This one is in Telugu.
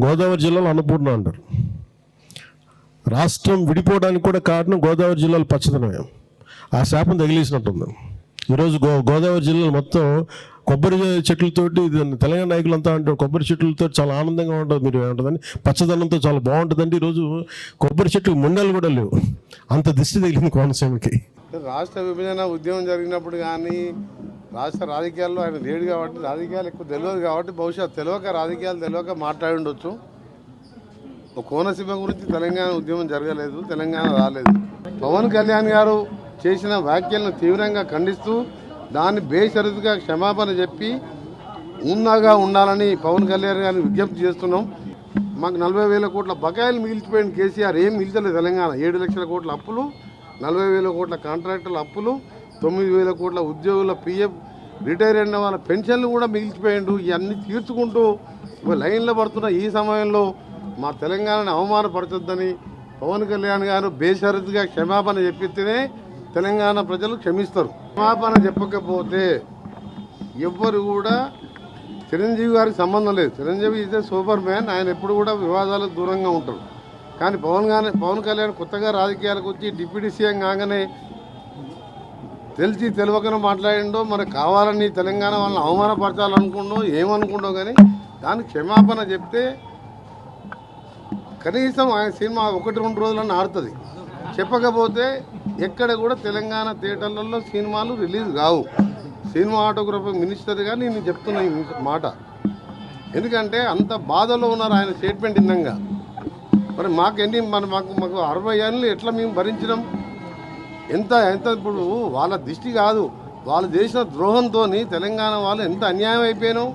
గోదావరి జిల్లాలో అన్నపూర్ణ అంటారు. రాష్ట్రం విడిపోవడానికి కూడా కారణం గోదావరి జిల్లాలో పచ్చదనమే. ఆ శాపం తగిలేసినట్టుంది. ఈరోజు గోదావరి జిల్లాలో మొత్తం కొబ్బరి చెట్లతోటి, తెలంగాణ నాయకులంతా అంటారు కొబ్బరి చెట్లతో చాలా ఆనందంగా ఉంటుంది, మీరు ఏమంటుందని పచ్చదనంతో చాలా బాగుంటుందండి. ఈరోజు కొబ్బరి చెట్లు ముండలు కూడా లేవు, అంత దిష్టి తగిలింది కోనసీమకి. రాష్ట్ర విభజన ఉద్యమం జరిగినప్పుడు కానీ రాష్ట్ర రాజకీయాల్లో ఆయన లేడు కాబట్టి రాజకీయాలు ఎక్కువ తెలియదు కాబట్టి బహుశా రాజకీయాలు తెలియక మాట్లాడి ఉండొచ్చు. కోనసీమ గురించి తెలంగాణ ఉద్యమం జరగలేదు, తెలంగాణ రాలేదు. పవన్ కళ్యాణ్ గారు చేసిన వ్యాఖ్యలను తీవ్రంగా ఖండిస్తూ దాన్ని బేషరతుగా క్షమాపణ చెప్పి ఉన్నాగా ఉండాలని పవన్ కళ్యాణ్ గారిని విజ్ఞప్తి చేస్తున్నాం. మాకు 40,000 కోట్ల బకాయిలు మిగిలిచిపోయిన కేసీఆర్ ఏం మిగిల్చలేదు. తెలంగాణ 7 లక్షల కోట్ల అప్పులు, 40,000 కోట్ల కాంట్రాక్టర్ల అప్పులు, 9,000 కోట్ల ఉద్యోగుల పిఎఫ్, రిటైర్ అయిన వాళ్ళ పెన్షన్లు కూడా మిగిల్చిపోయిండు. ఇవన్నీ తీర్చుకుంటూ లైన్లో పడుతున్న ఈ సమయంలో మా తెలంగాణని అవమానపరచొద్దని పవన్ కళ్యాణ్ గారు బేషరతుగా క్షమాపణ చెప్పితేనే తెలంగాణ ప్రజలు క్షమిస్తారు. క్షమాపణ చెప్పకపోతే ఎవ్వరు కూడా చిరంజీవి గారికి సంబంధం లేదు. చిరంజీవి ఇదే సూపర్ మ్యాన్, ఆయన ఎప్పుడు కూడా వివాదాలకు దూరంగా ఉంటారు. కానీ పవన్ కళ్యాణ్ కొత్తగా రాజకీయాలకు వచ్చి డిప్యూటీ సీఎం కాగానే తెలిసి తెలియకనే మాట్లాడిండో, మరి కావాలని తెలంగాణ వాళ్ళని అవమానపరచాలనుకుండో ఏమనుకుండో, కానీ దానికి క్షమాపణ చెప్తే కనీసం ఆయన సినిమా 1-2 రోజులన్నా ఆడుతుంది. చెప్పకపోతే ఎక్కడ కూడా తెలంగాణ థియేటర్లలో సినిమాలు రిలీజ్ కావు. సినిమాటోగ్రఫీ మినిస్టర్గా నేను చెప్తున్నా ఈ మాట. ఎందుకంటే అంత బాధలో ఉన్నారు ఆయన స్టేట్మెంట్ ఇందంగా. మరి మాకు 60 ఏళ్ళు ఎట్లా మేము భరించడం? ఎంత ఇప్పుడు వాళ్ళ దిష్టి కాదు, వాళ్ళు చేసిన ద్రోహంతో తెలంగాణ వాళ్ళు ఎంత అన్యాయం అయిపోయినాం.